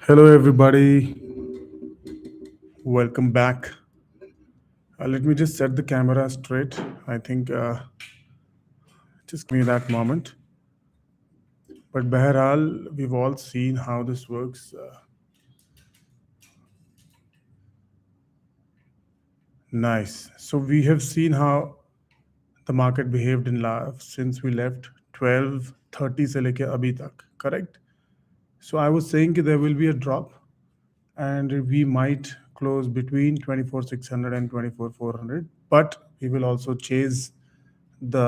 Hello, everybody. Welcome back. Let me just set the camera straight. I think just give me that moment. But Behral, we've all seen how this works. Nice. So we have seen how the market behaved in since we left 12:30 se leke abhi tak. Correct. So I was saying that there will be a drop, and we might close between 24,600 and 24,400. But we will also chase the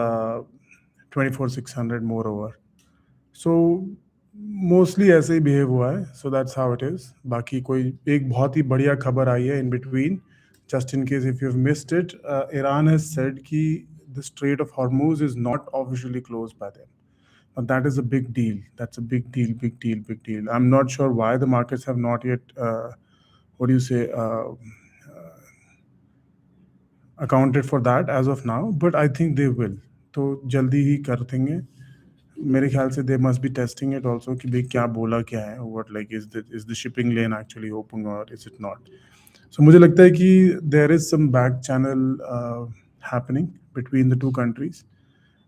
24,600 moreover. So mostly ऐसे ही behave हुआ है. So that's how it is. बाकी कोई एक बहुत ही बढ़िया खबर आई है in between, just in case if you have missed it. Iran has said कि the strait of Hormuz is not officially close by them. Now that is a big deal. That's a big deal, big deal, big deal. I'm not sure why the markets have not yet, what do you say, accounted for that as of now, but I think they will. तो जल्दी ही कर देंगे मेरे ख्याल से. They must be testing it also कि भाई क्या बोला क्या है, what like is the shipping lane actually open और इज इट नॉट. सो मुझे लगता है कि there is some back channel happening between the two countries,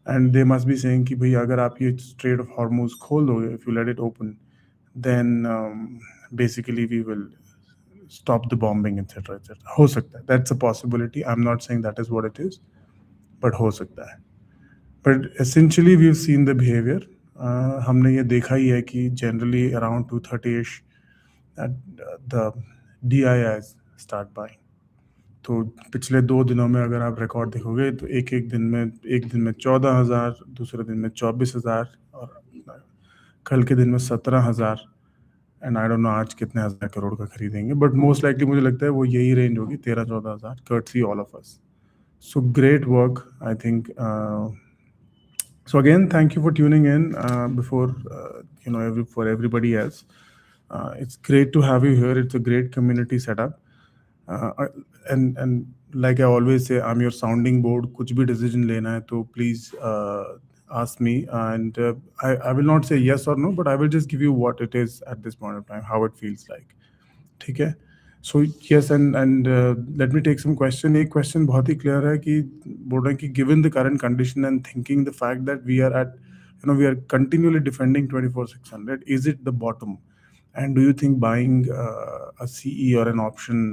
and they must be saying कि भाई अगर आप ये स्ट्रेट ऑफ हॉर्मूज खोल दोगे, if you let it open, then basically we will stop the bombing, etc., etc. हो सकता है. That's a possibility. I'm not saying that is what it is, but हो सकता है. But essentially we've seen the behavior. हमने ये देखा ही है कि generally around 2:30ish the DIIs start buying. तो पिछले 2 दिनों में अगर आप रिकॉर्ड देखोगे तो एक दिन में 14,000, दूसरे दिन में 24,000 और कल के दिन में 17,000. एंड आई डोंट नो आज कितने हज़ार करोड़ का खरीदेंगे, बट मोस्ट लाइकली मुझे लगता है वो यही रेंज होगी, 13-14,000. Courtesy all of us. So great work, I think. So again, thank you for tuning in. Before for everybody else, it's great to have you here. It's a great community setup, and like I always say, I'm your sounding board. कुछ भी decision लेना है तो please ask me, and I will not say yes or no, but I will just give you what it is at this point of time, how it feels like. ठीक है. So yes, and let me take some question. एक question बहुत ही clear है कि बोल रहे हैं कि given the current condition and thinking the fact that we are at, we are continually defending 24,600, is it the bottom? And do you think buying a CE or an option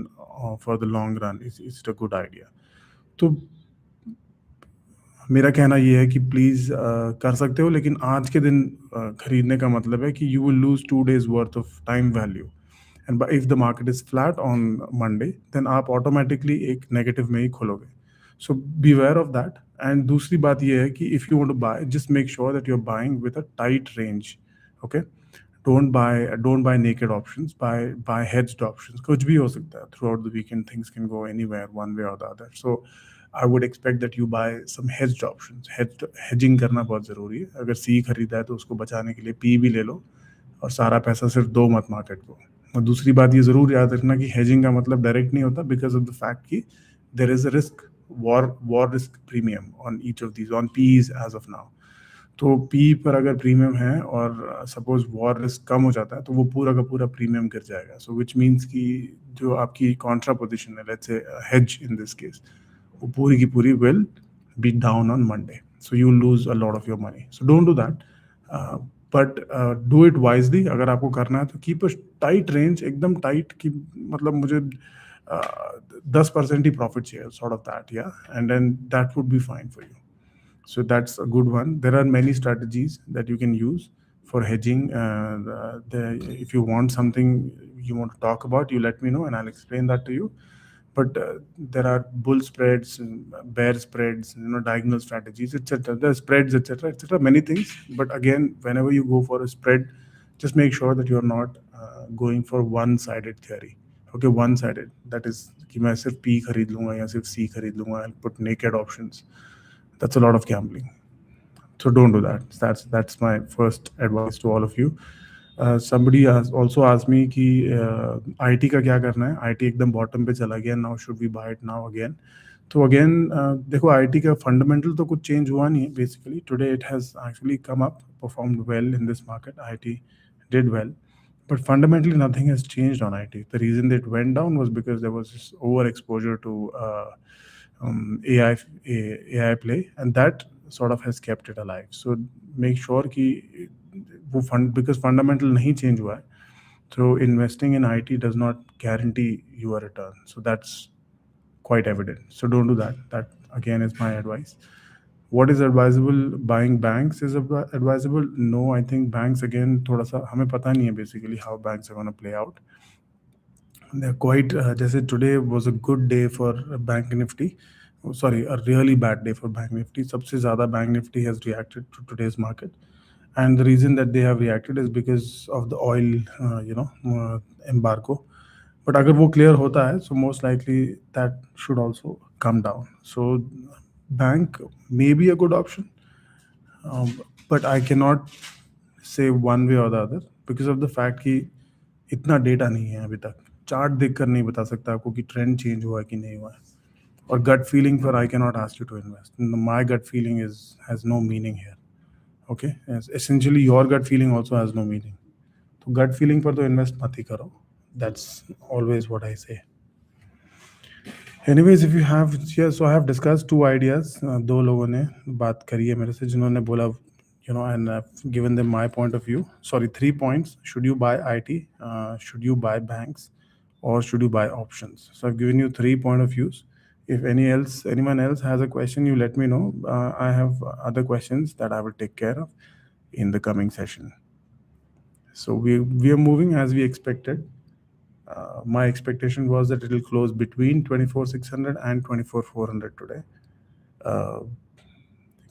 for the long run is it a good idea? तो मेरा कहना ये है कि please कर सकते हो, लेकिन आज के दिन खरीदने का मतलब है कि you will lose 2 days worth of time value. And if the market is flat on Monday, then आप ऑटोमेटिकली एक नेगेटिव में ही खोलोगे. So be aware of that. And दूसरी बात ये है कि if you want to buy, just make sure that you are buying with a tight range. Okay, don't buy naked options, buy hedged options. कुछ भी हो सकता है. Throughout the weekend things can go anywhere one way or the other. So I would expect that you buy some hedged options. Hedging करना बहुत ज़रूरी है. अगर C खरीदा है तो उसको बचाने के लिए P भी ले लो, और सारा पैसा सिर्फ दो मत मार्केट को. और दूसरी बात ये ज़रूर याद रखना कि hedging का मतलब डायरेक्ट नहीं होता, because of the fact कि there is a risk, war risk premium on each of these, on P's as of now. तो पी पर अगर प्रीमियम है और सपोज वॉर रिस्क कम हो जाता है तो वो पूरा का पूरा प्रीमियम गिर जाएगा. सो विच मीन्स कि जो आपकी कॉन्ट्रा पोजिशन है, let's say hedge in this case, वो पूरी की पूरी will be down on Monday. So you lose a lot of your money. So don't do that, but do it wisely. अगर आपको करना है तो कीप अ टाइट रेंज, एकदम टाइट की मतलब मुझे 10% ही प्रॉफिट चाहिए, sort of that, yeah, and then that would be fine for you. So that's a good one. There are many strategies that you can use for hedging. If you want something you want to talk about, you let me know and I'll explain that to you. But there are bull spreads, bear spreads, diagonal strategies, etc. There are spreads, etc., etc. Many things. But again, whenever you go for a spread, just make sure that you're not going for one-sided theory. Okay, one-sided. That is कि मैं सिर्फ P खरीद लूँगा या सिर्फ C खरीद लूँगा. I'll put naked options. That's a lot of gambling. So don't do that. That's my first advice to all of you. Somebody has also asked me कि IT का क्या करना है. IT एकदम bottom पे चला गया. Now should we buy it now again? तो again देखो, IT का fundamental तो कुछ change हुआ नहीं है. Basically today it has actually come up, performed well in this market. IT did well, But fundamentally, nothing has changed on IT. The reason that it went down was because there was this overexposure to AI play, and that sort of has kept it alive. So make sure कि वो fund because fundamental नहीं change हुआ है. So investing in IT does not guarantee you a return. So that's quite evident. So don't do that. That again is my advice. What is advisable? Buying banks is advisable? No, I think banks again थोड़ा सा हमें पता नहीं है basically how banks are going to play out. They're quite जैसे today was a good day for Bank Nifty. Oh, sorry, a really bad day for Bank Nifty. सबसे ज़्यादा Bank Nifty has reacted to today's market, and the reason that they have reacted is because of the oil, embargo. But अगर वो clear होता है, so most likely that should also come down. So bank may be a good option, but I cannot say one way or the other because of the fact कि इतना data नहीं है अभी तक. चार्ट देखकर नहीं बता सकता आपको कि ट्रेंड चेंज हुआ है कि नहीं हुआ है. और गट फीलिंग पर I cannot ask you to invest. My gut feeling is has no meaning here. Okay, essentially your gut feeling also has no meaning. तो गट फीलिंग पर तो इन्वेस्ट मत ही करो. दैट्स ऑलवेज व्हाट आई से. Anyways, if you have, yeah, so I have discussed two ideas. दो लोगों ने बात करी है मेरे से जिन्होंने बोला, and I've given them my point of view. Sorry, 3 points. Should you buy IT? Should you buy banks? Or should you buy options? So I've given you 3 point of views. If anyone else has a question, you let me know. I have other questions that I will take care of in the coming session. So we are moving as we expected. My expectation was that it will close between 24,600 and 24,400 today.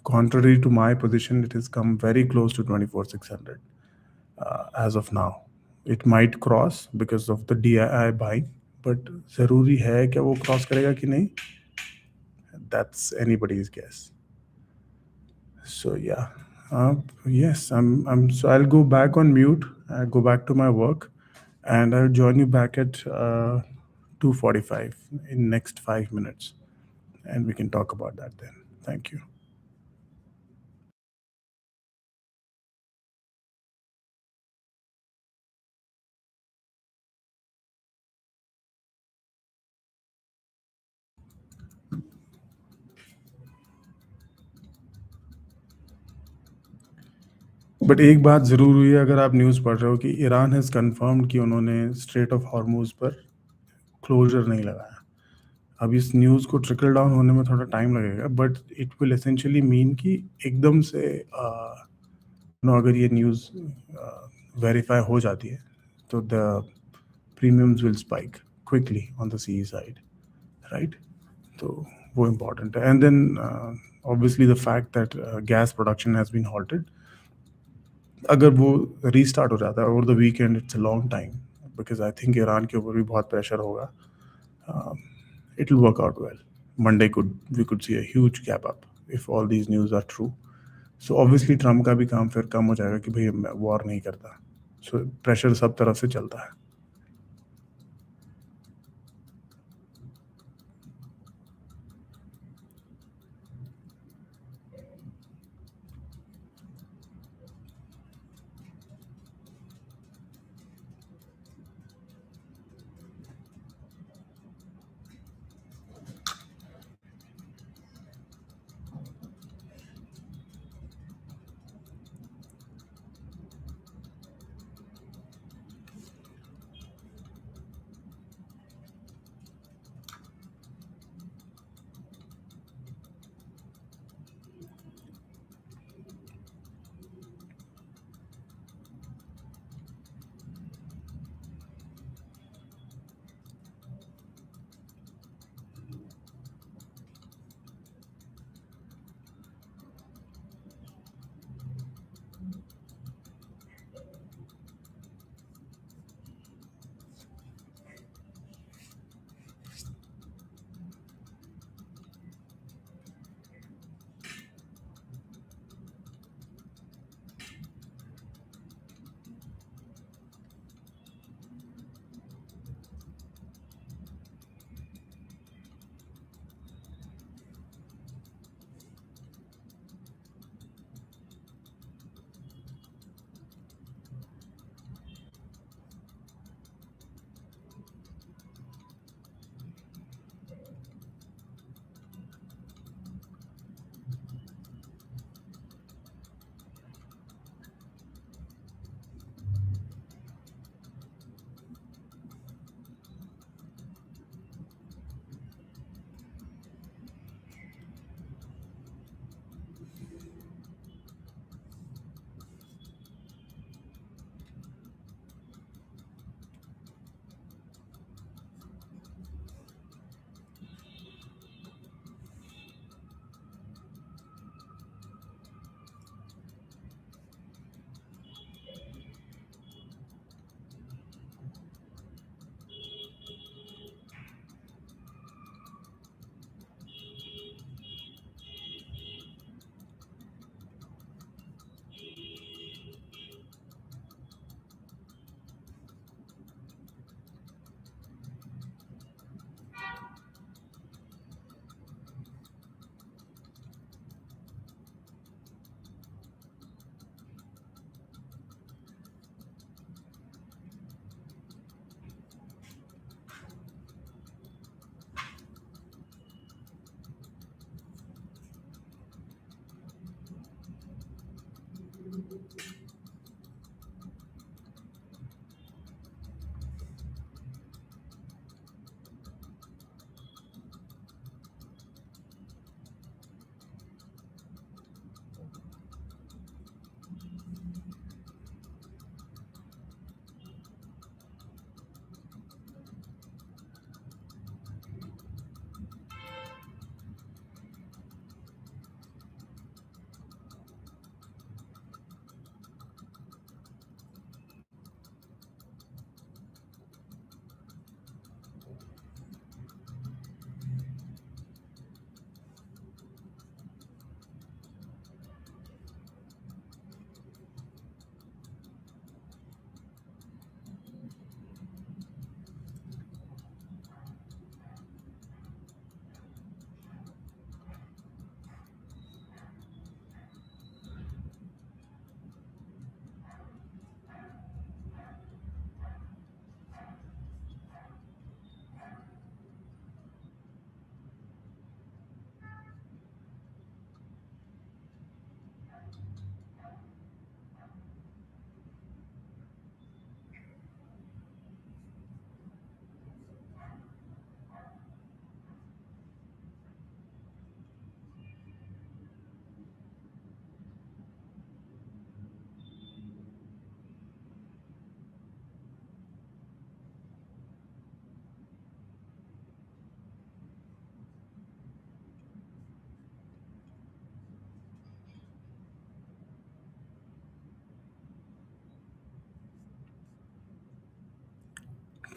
Contrary to my position, it has come very close to 24,600 as of now. It might cross because of the DII buying, but ज़रूरी है क्या वो cross करेगा कि नहीं? That's anybody's guess. So yeah, yes, so I'll go back on mute. I'll go back to my work, and I'll join you back at 2:45 in next 5 minutes, and we can talk about that then. Thank you. But एक बात ज़रूर हुई है, अगर आप news पढ़ रहे हो कि ईरान हैज़ कन्फर्म्ड कि उन्होंने स्ट्रेट ऑफ हॉर्मूज़ पर क्लोजर नहीं लगाया. अब इस न्यूज़ को ट्रिकल डाउन होने में थोड़ा टाइम लगेगा, but it will essentially mean कि एकदम से अगर ये न्यूज़ वेरीफाई हो जाती है तो the premiums will spike quickly on the C side, right? तो वो इम्पॉर्टेंट है. And then obviously the fact that gas production has been halted. अगर वो रीस्टार्ट हो जाता है over the weekend, it's a long time because I think Iran के ऊपर भी बहुत प्रेशर होगा. It will work out well. Monday we could see a huge gap up if all these news are true. So obviously Trump का भी काम फिर कम हो जाएगा कि भाई मैं वॉर नहीं करता. So प्रेशर सब तरफ से चलता है.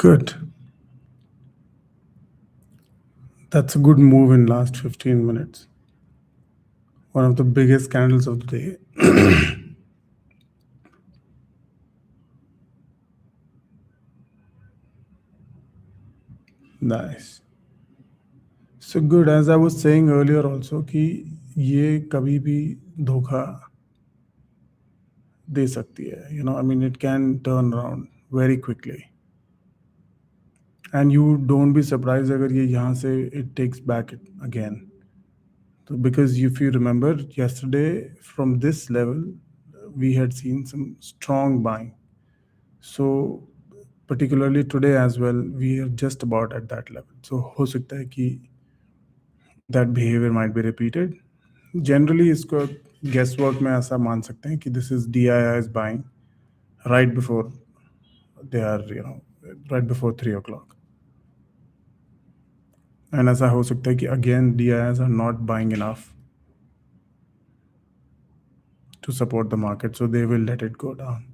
Good. That's a good move in last 15 minutes. One of the biggest candles of the day. Nice. So good. As I was saying earlier also कि ये कभी भी धोखा दे सकती है. I mean, it can turn around very quickly. And you don't be surprised अगर ये यहाँ से it takes back it again. So because if you remember yesterday from this level, we had seen some strong buying. So particularly today as well, we are just about at that level. So हो सकता है कि that behavior might be repeated. Generally इसको guesswork में ऐसा मान सकते हैं कि this is DII is buying right before they are right before 3 o'clock. And ऐसा हो सकता है कि again DIIs are not buying enough to support the market, so they will let it go down.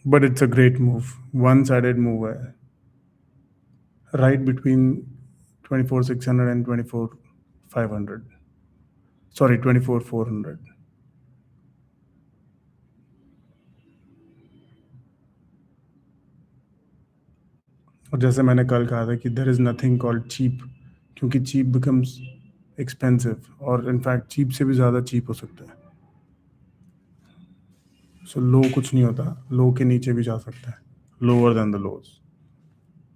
But it's a great move. One-sided move है. Right between 24,600 and 24,500. Sorry, 24,400. और जैसे मैंने कल कहा था कि there is nothing called cheap, क्योंकि cheap becomes expensive और in fact cheap से भी ज़्यादा cheap हो सकता है. So low कुछ नहीं होता, low के नीचे भी जा सकता है, lower than the lows.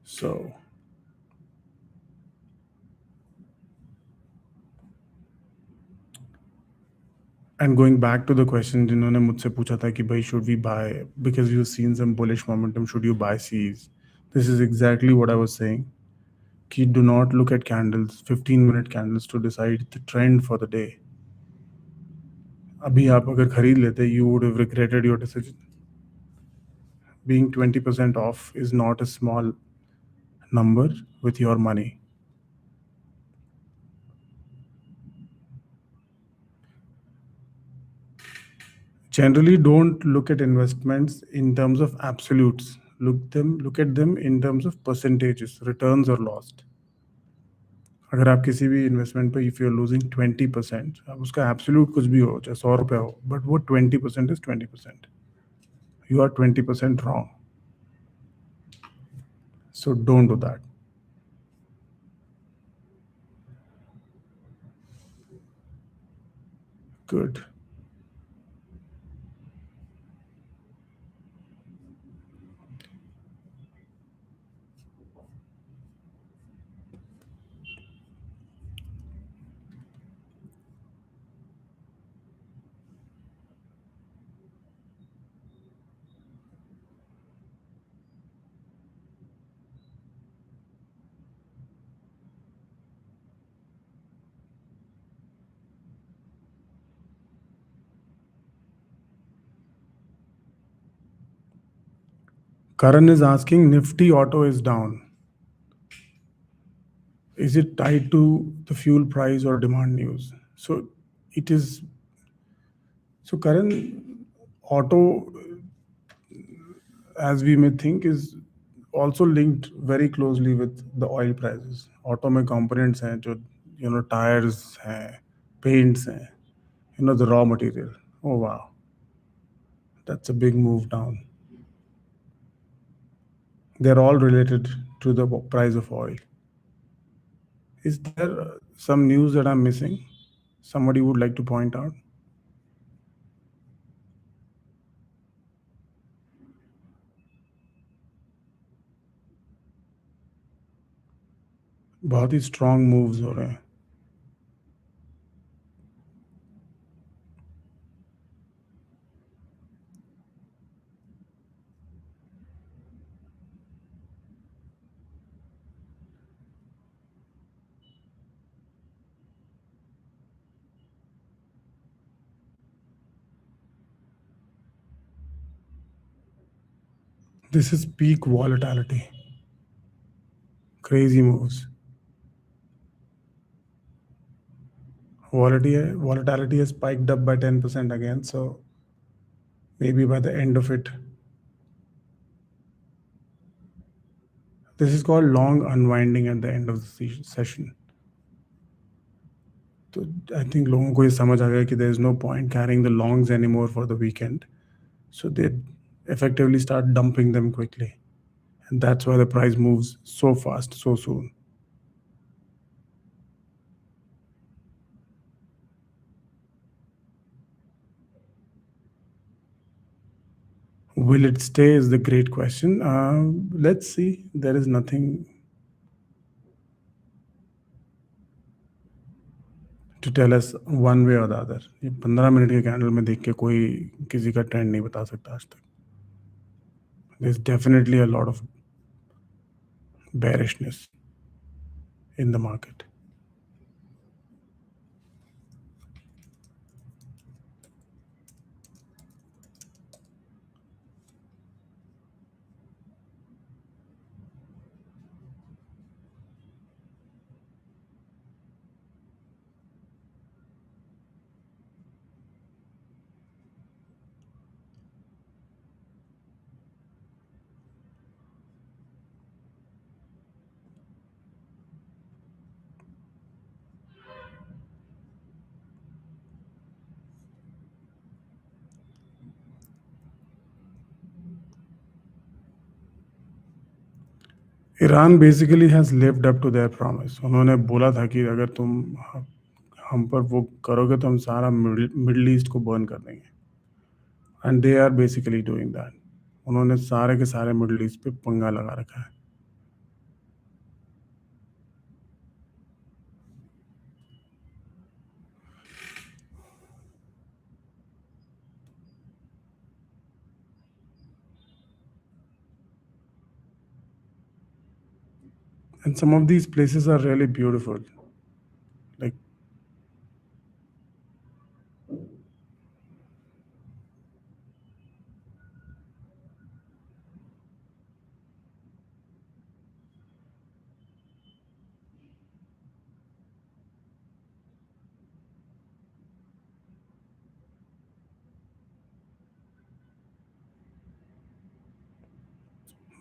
So and going back to the question जिन्होंने मुझसे पूछा था कि भाई should we buy because you've seen some bullish momentum, should you buy Cs? This is exactly what I was saying. कि do not look at candles, 15-minute candles to decide the trend for the day. अभी आप अगर खरीद लेते, you would have regretted your decision. Being 20% off is not a small number with your money. Generally, don't look at investments in terms of absolutes. Look at them in terms of percentages, returns or lost. अगर आप किसी भी investment पे if you are losing 20%, अब उसका absolute कुछ भी हो, चाहे 100 रुपये हो, बट वो 20% is 20%. You are 20% wrong. So don't do that. Good. Karan is asking, Nifty auto is down. Is it tied to the fuel price or demand news? So it is. So Karan, auto, as we may think, is also linked very closely with the oil prices. Auto में components हैं जो tires हैं, paints हैं, the raw material. Oh wow, that's a big move down. They're all related to the price of oil. Is there some news that I'm missing? Somebody would like to point out? बहुत ही strong moves हो रहे हैं. This is peak volatility. Crazy moves. Volatility has spiked up by 10% again, so maybe by the end of it. This is called long unwinding at the end of the session. So I think लोगों को ये समझ आ गया कि there is no point carrying the longs anymore for the weekend. So they effectively start dumping them quickly. And that's why the price moves so fast, so soon. Will it stay is the great question. Let's see. There is nothing to tell us one way or the other. ये 15 minute के candle में देख के कोई किसी का trend नहीं बता सकता आज तक. There's definitely a lot of bearishness in the market. Iran basically has lived up to their promise. उन्होंने बोला था कि अगर तुम हम पर वो करोगे तो हम सारा मिडल ईस्ट को बर्न कर देंगे. And they are basically doing that. उन्होंने सारे के सारे मिडल ईस्ट पे पंगा लगा रखा है. And some of these places are really beautiful. Like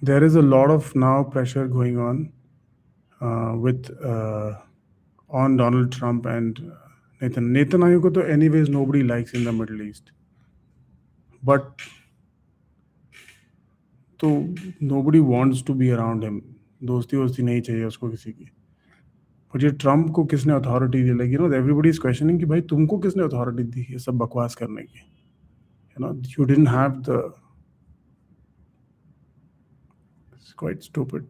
there is a lot of now pressure going on with on Donald Trump and Netanyahu ko to anyways nobody likes in the Middle East. But तो nobody wants to be around him. दोस्ती वोस्ती नहीं चाहिए उसको किसी की. मुझे Trump को किसने authority the? Like everybody is questioning कि भाई तुमको किसने अथॉरिटी दी ये सब बकवास करने की? You didn't have the. It's quite stupid.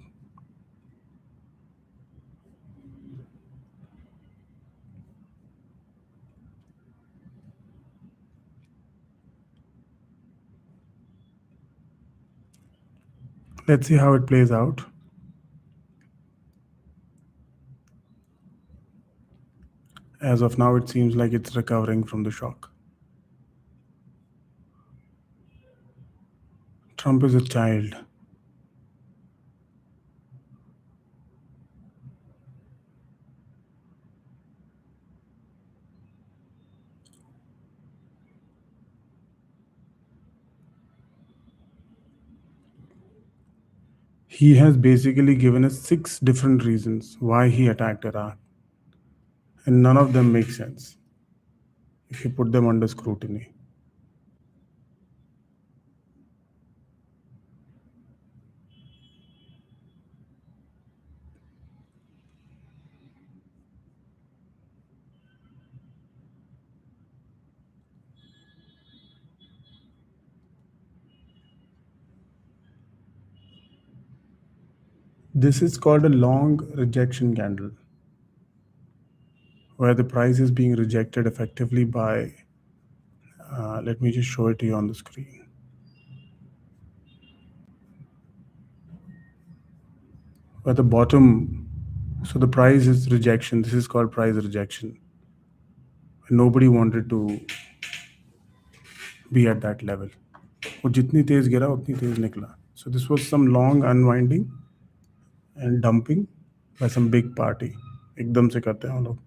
Let's see how it plays out. As of now, it seems like it's recovering from the shock. Trump is a child. He has basically given us 6 different reasons why he attacked Iraq. And none of them make sense if you put them under scrutiny. This is called a long rejection candle, where the price is being rejected effectively by, let me just show it to you on the screen. Where the bottom, so the price is rejection. This is called price rejection. Nobody wanted to be at that level. वो जितनी तेज गिरा उतनी तेज निकला. So this was some long unwinding and dumping by some big party. एकदम से करते हैं हम लोग.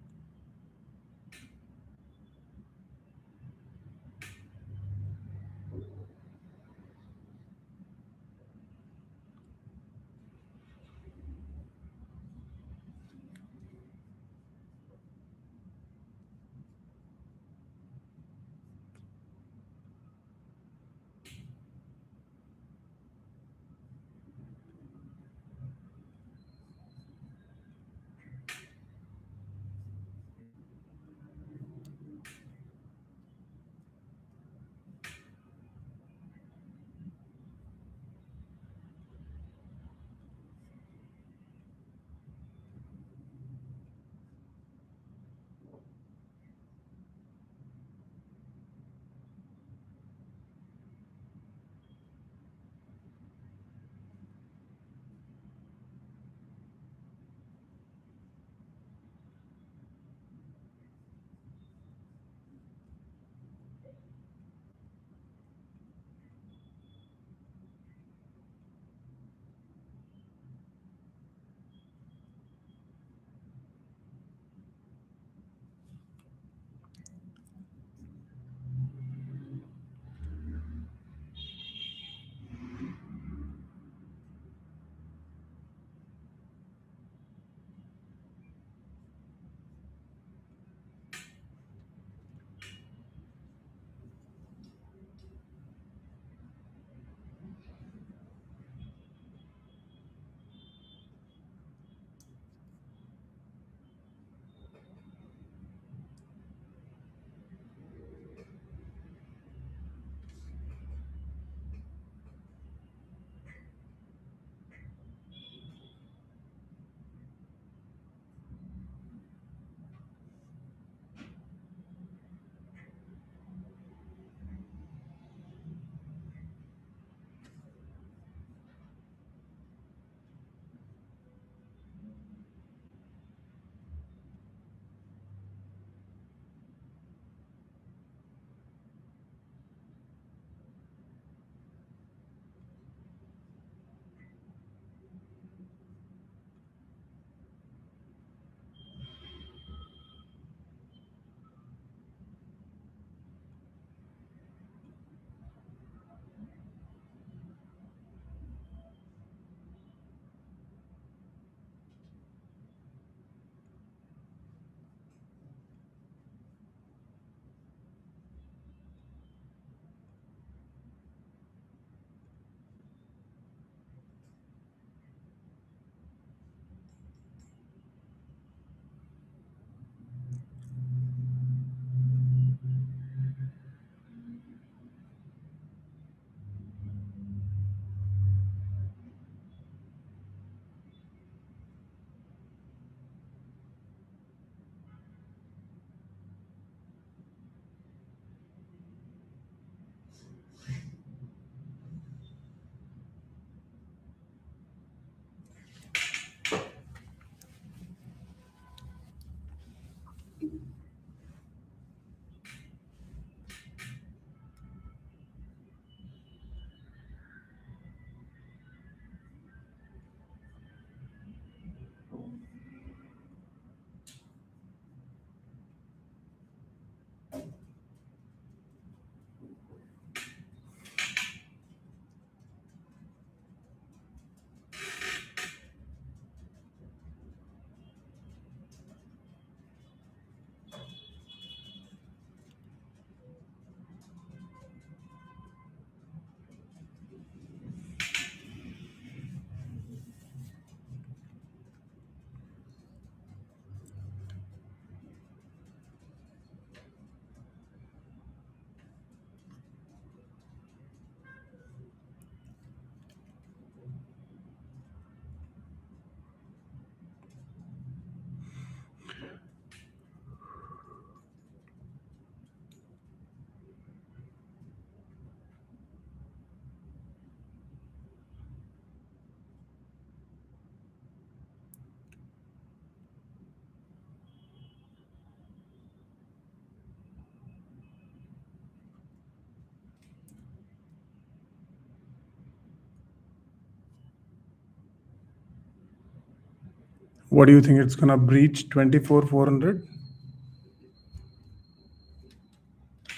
What do you think? It's gonna breach 24,400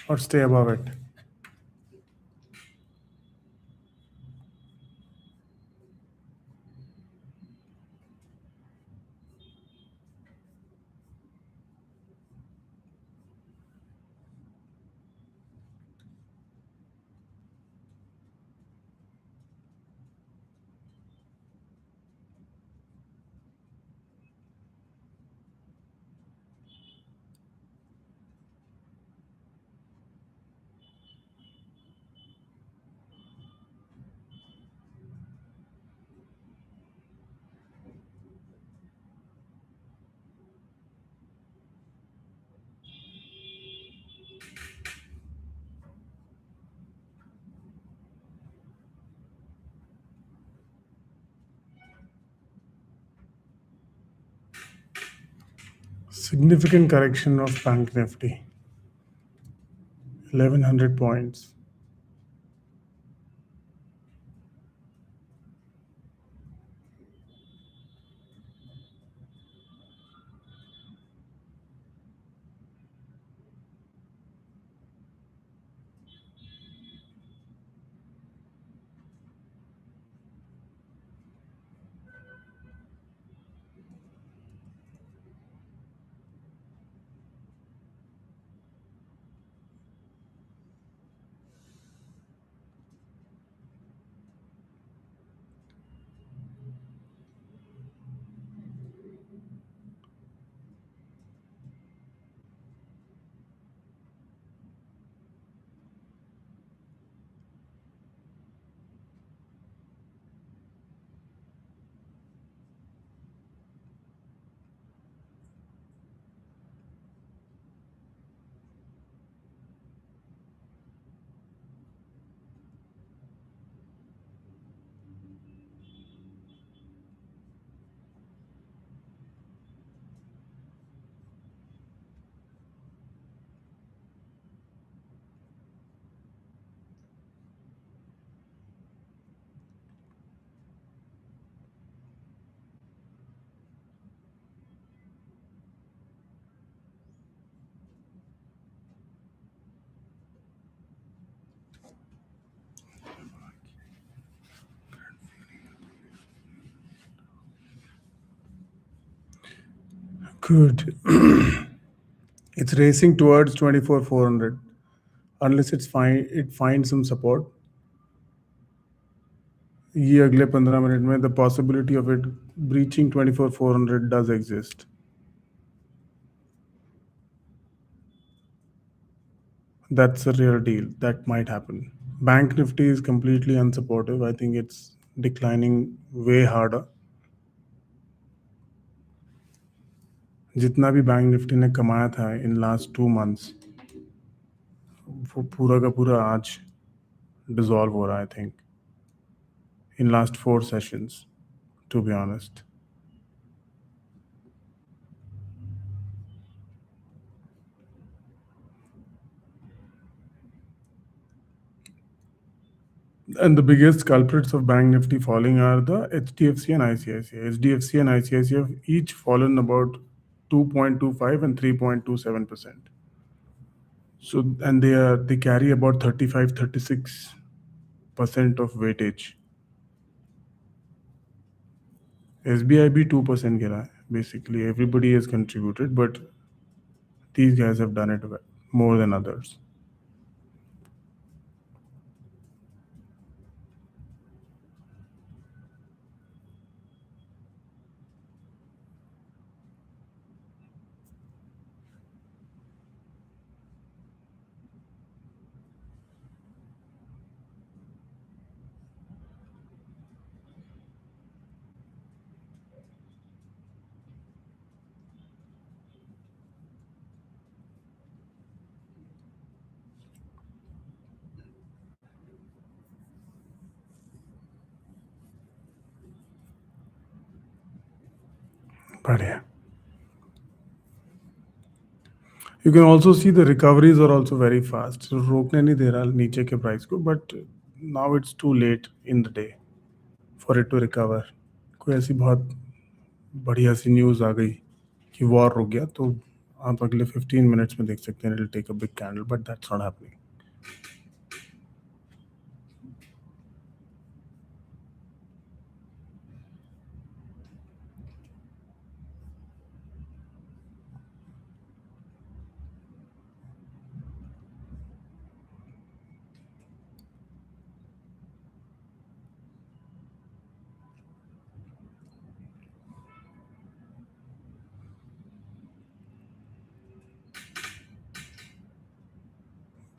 or stay above it? Significant correction of Bank Nifty, 1100 points. Good. It's racing towards 24,400 unless it finds some support. ये अगले 15 minute में the possibility of it breaching 24,400 does exist. That's a real deal. That might happen. Bank Nifty is completely unsupportive. I think it's declining way harder. जितना भी bank Nifty ने कमाया था in last 2 months, वो पूरा का पूरा आज डिसॉल्व हो रहा है, I think, in last 4 sessions, to be honest. And the biggest culprits of Bank Nifty falling are the HDFC and ICICI. HDFC and ICICI have each fallen about 2.25 and 3.27%. So, and they carry about 35-36% of weightage. SBI भी 2% गिरा है. Basically, everybody has contributed, but these guys have done it more than others. बढ़िया. You can also see the recoveries are also very fast. So रोकने नहीं दे रहा नीचे के price को, but now it's too late in the day for it to recover. कोई ऐसी बहुत बढ़िया सी न्यूज़ आ गई कि वॉर रुक गया, तो आप अगले 15 मिनट्स में देख सकते हैं it will take a big candle, but that's not happening.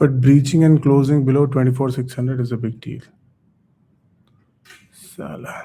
But breaching and closing below 24,600 is a big deal. Salah.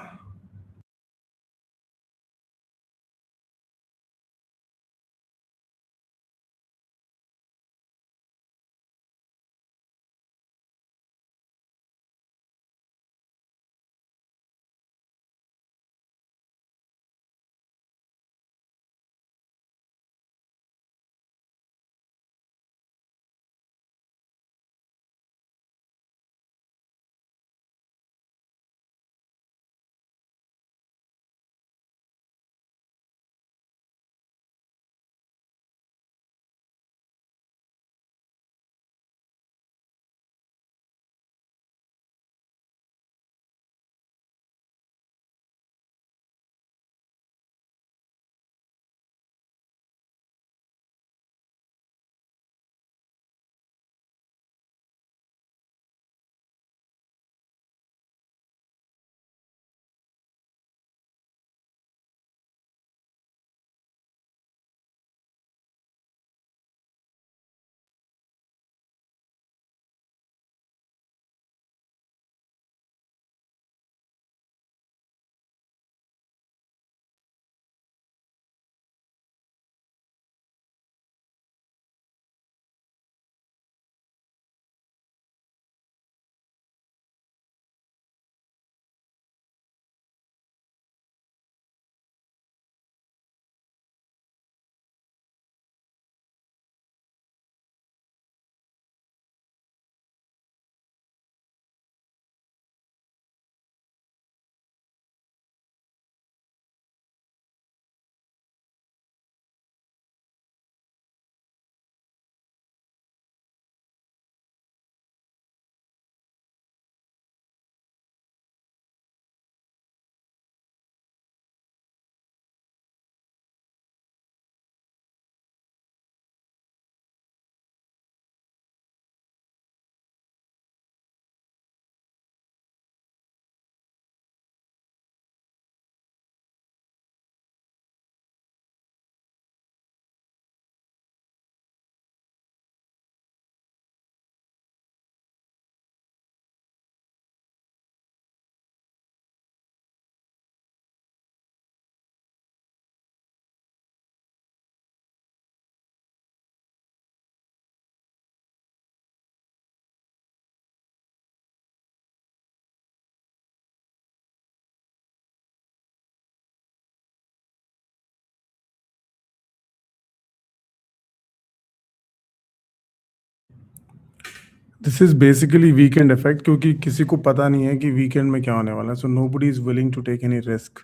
This is basically weekend effect, क्योंकि किसी को पता नहीं है कि वीकेंड में क्या होने वाला है. So nobody is willing to take any risk.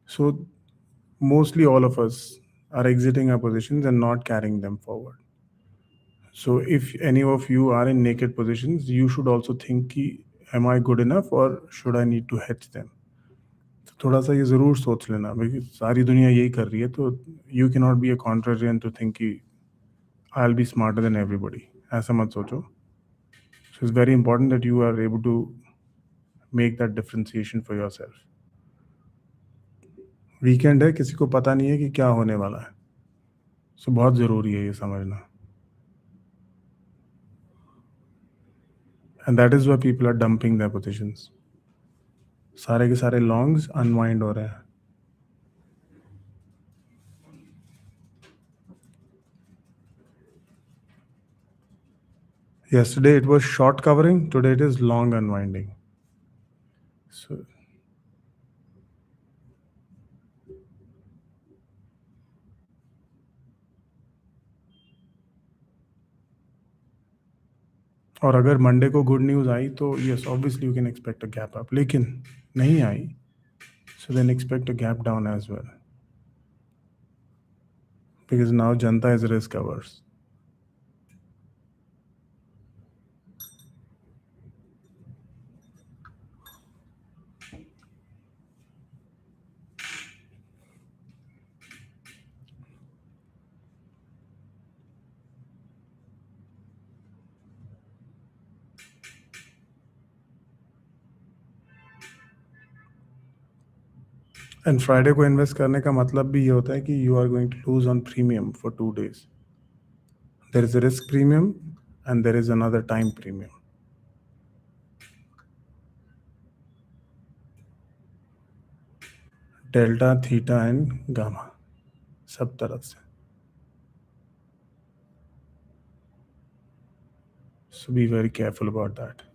So mostly all of us are exiting our positions and not carrying them forward. So if any of you are in naked positions, you should also think कि am I good enough or should I need to hedge them? तो थोड़ा सा ये ज़रूर सोच लेना, क्योंकि सारी दुनिया यही कर रही है, तो you cannot be a contrarian to think कि I'll be smarter than everybody. ऐसा मत सोचो. So it's very important that you are able to make that differentiation for yourself. Weekend है, किसी को पता नहीं है कि क्या होने वाला है. सो बहुत ज़रूरी है ये समझना. And that is why people are dumping their positions. सारे के सारे लॉन्ग्स अनवाइंड हो रहे हैं. Yesterday it was short covering, today it is long unwinding. So और अगर मंडे को गुड न्यूज़ आई तो yes obviously you can expect a gap up, लेकिन नहीं आई so then expect a gap down as well. because now Janta is risk averse. And Friday को invest करने का मतलब भी ये होता है कि you are going to lose on premium for 2 days. There is a risk premium and there is another time premium. Delta, theta and gamma, सब तरफ से. So be very careful about that.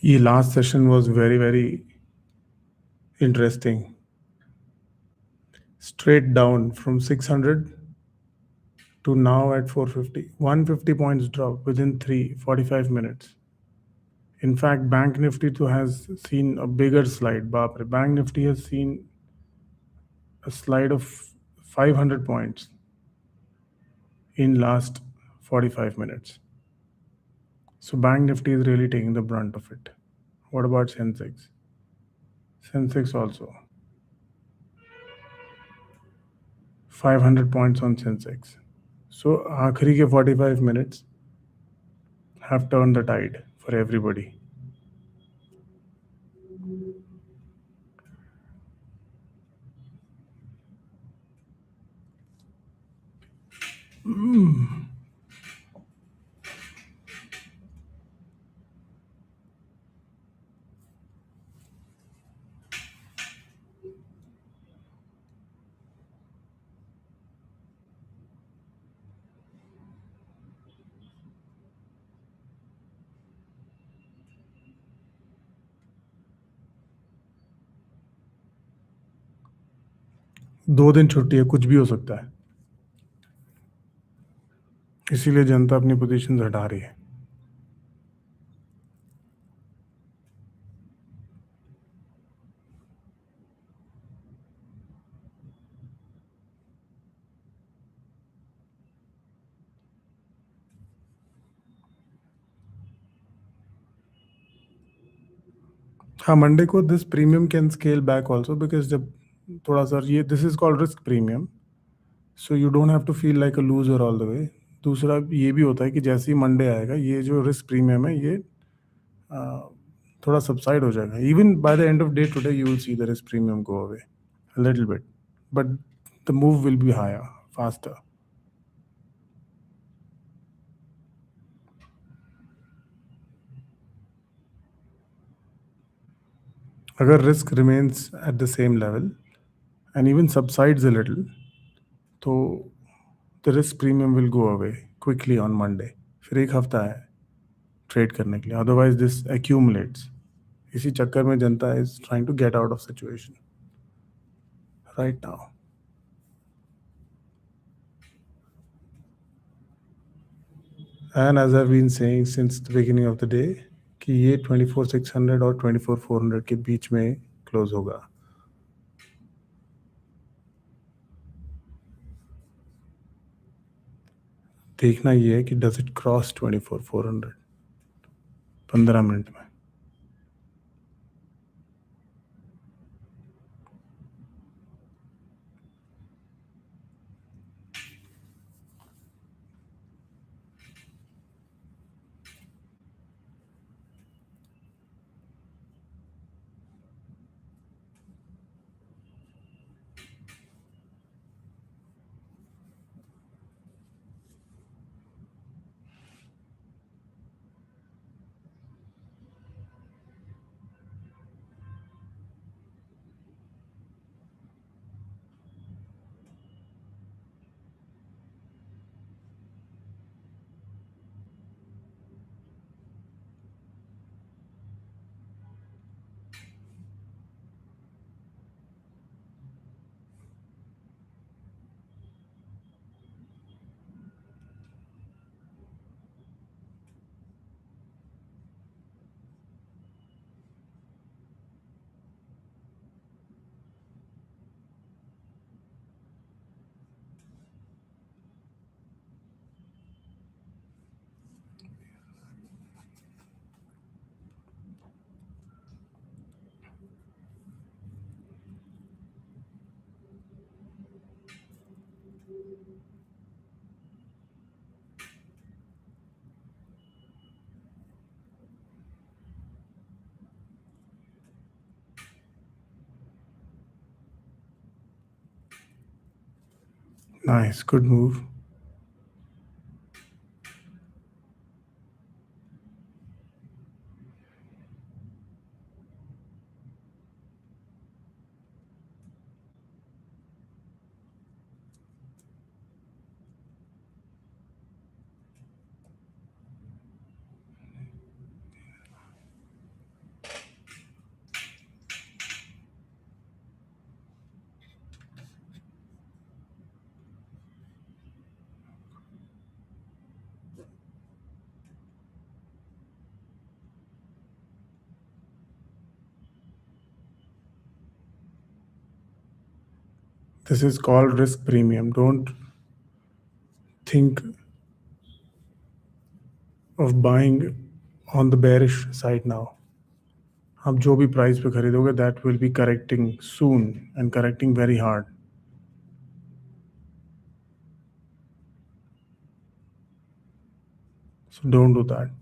ये last session was very, very interesting. Straight down from 600 to now at 450. 150 points drop within 45 minutes. In fact, Bank Nifty too has seen a bigger slide. Baap re. Bank Nifty has seen a slide of 500 points in last 45 minutes. So Bank Nifty is really taking the brunt of it. What about Sensex? Sensex also. 500 points on Sensex. So aakhri ke 45 minutes have turned the tide for everybody. 2 दिन छुट्टी है, कुछ भी हो सकता है, इसीलिए जनता अपनी पोजीशन हटा रही है. हाँ, मंडे को this premium can scale back also, because जब थोड़ा सा ये this is called risk premium, so you don't have to feel like a loser all the way. दूसरा ये भी होता है कि जैसे ही मंडे आएगा, ये जो रिस्क प्रीमियम है ये थोड़ा सबसाइड हो जाएगा. Even by the end of day today you will see the risk premium go away a little bit, but the move will be higher, faster. अगर risk remains at the same level and even subsides a little, तो the risk premium will go away quickly on Monday. फिर एक हफ्ता है trade करने के लिए, otherwise this accumulates. इसी चक्कर में जनता is trying to get out of situation right now. And as I've been saying since the beginning of the day कि ये 24,600 और 24,400 के बीच में क्लोज होगा. देखना ये है कि डज इट क्रॉस 24,400 15 मिनट में. Nice, good move. This is called risk premium. Don't think of buying on the bearish side now. आप जो भी प्राइस पे खरीदोगे that will be correcting soon and correcting very hard. So don't do that.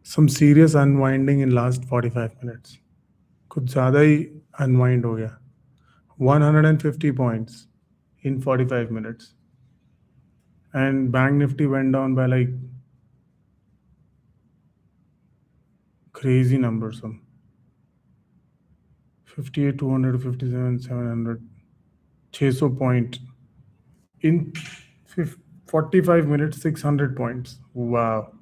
Some serious unwinding in last 45 minutes. कुछ ज़्यादा ही unwind हो गया. 150 points in 45 minutes. And Bank Nifty went down by like crazy numbers. Some 58, 200, 57, 700, 600 point. In 45 minutes, 600 points. Wow.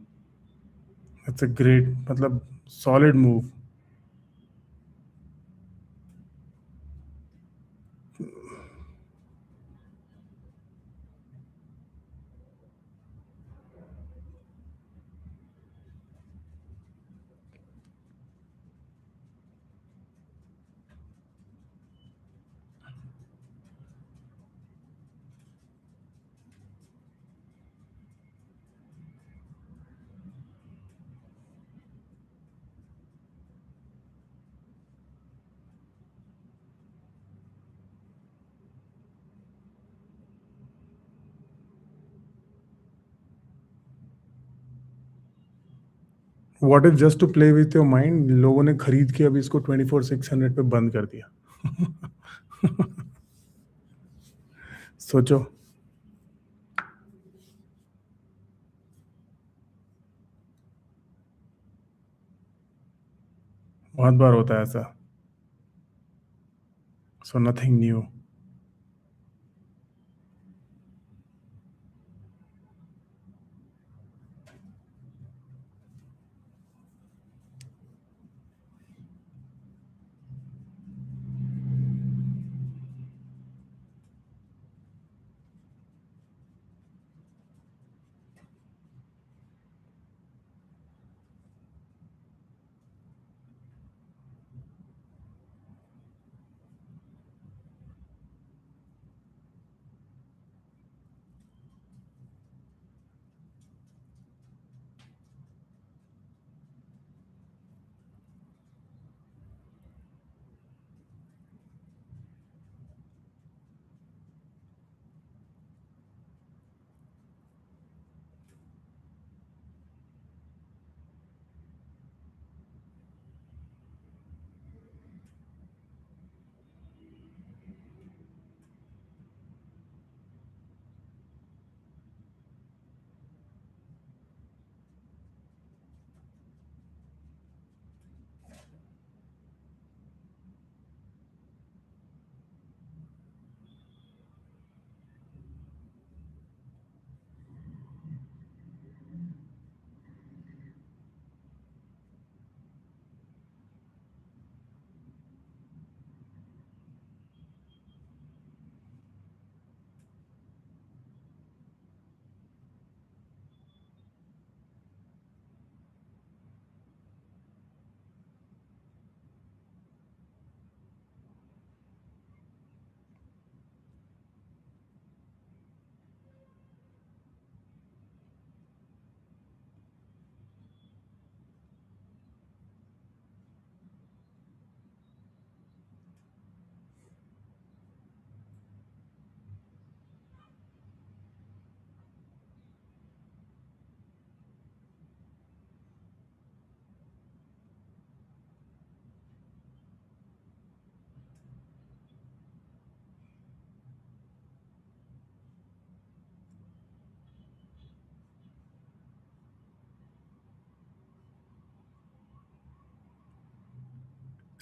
That's a great, matlab, solid move. What if just to play with your mind, लोगों ने खरीद के अभी इसको 24,600 पे बंद कर दिया. सोचो. बहुत बार होता है ऐसा. So nothing new.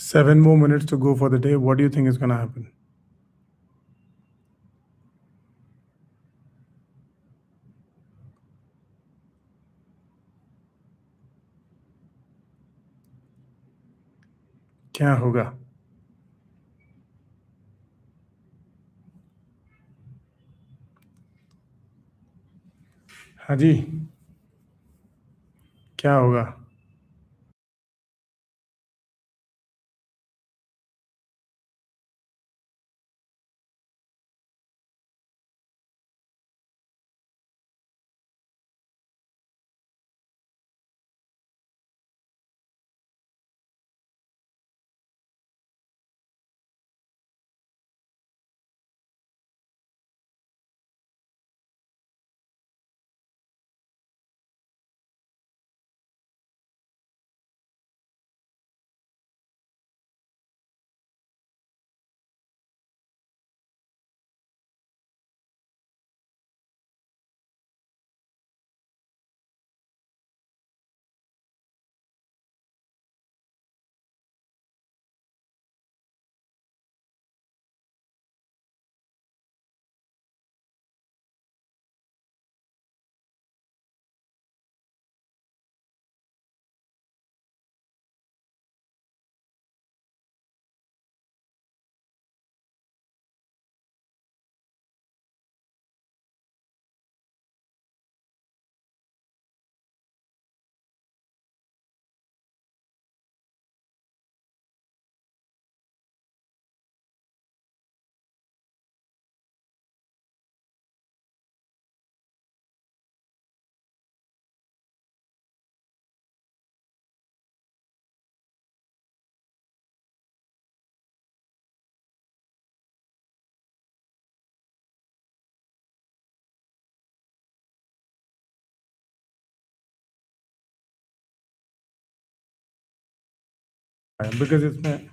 Seven more minutes to go for the day. What do you think is going to happen? क्या होगा? हाँ जी, क्या होगा? बिकॉज इसमें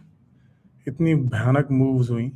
इतनी भयानक मूव्स हुई.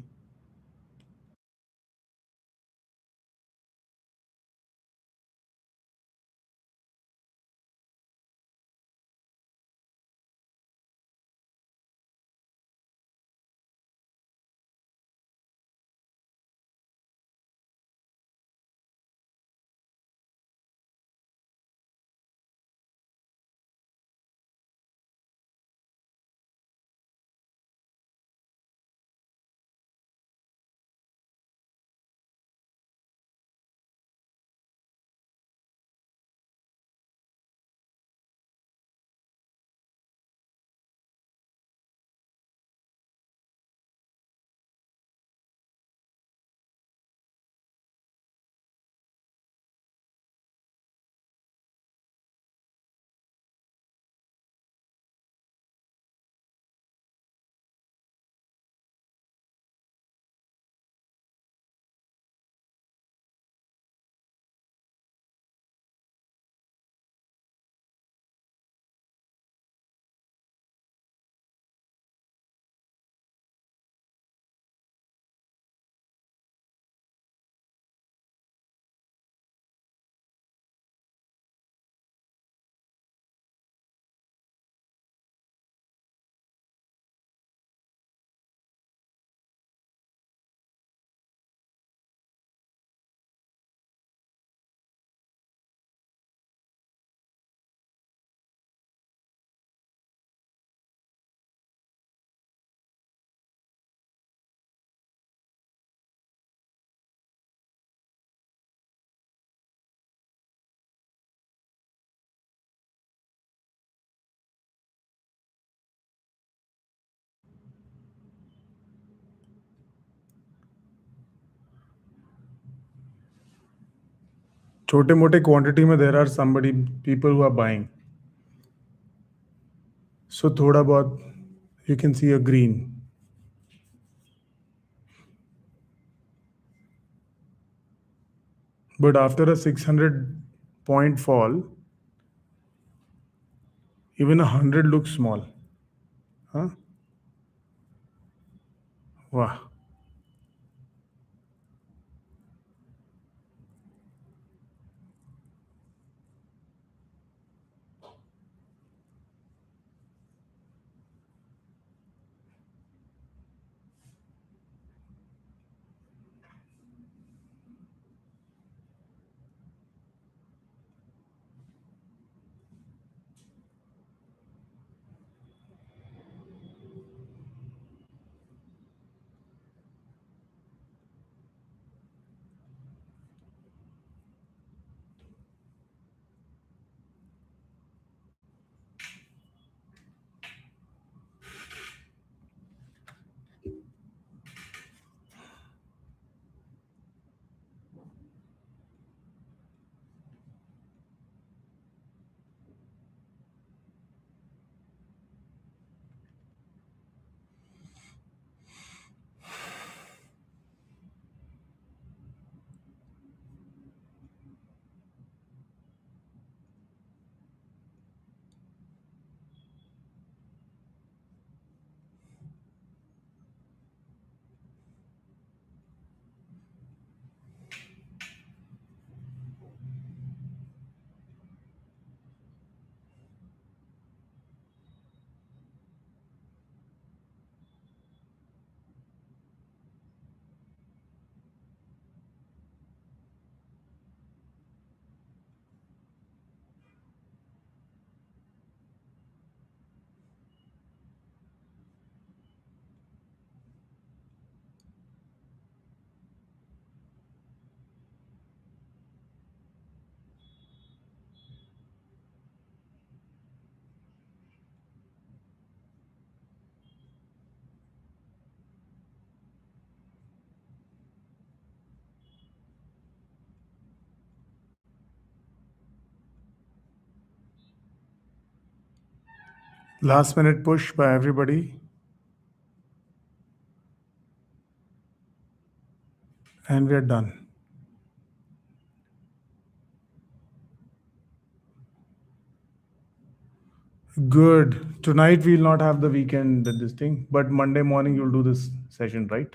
छोटे मोटे क्वांटिटी में there are somebody people who are buying. So थोड़ा बहुत you can see a green. But after a 600 point fall, even 100 looks small. Huh? Wow. Last minute push by everybody. And we are done. Good. Tonight we'll not have the weekend this thing, but Monday morning you'll do this session, right?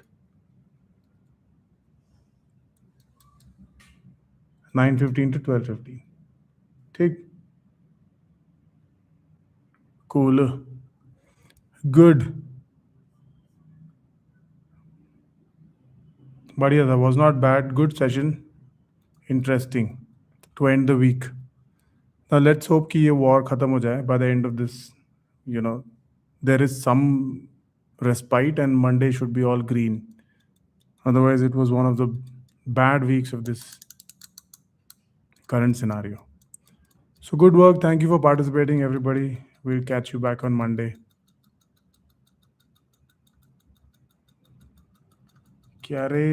9:15 to 12:15. Take cool. Good. बढ़िया था. Was not bad. Good session. Interesting. To end the week. Now let's hope कि ये war खत्म हो जाए by the end of this. You know, there is some respite and Monday should be all green. Otherwise, it was one of the bad weeks of this current scenario. So good work. Thank you for participating, everybody. We'll catch you back on Monday. क्या रे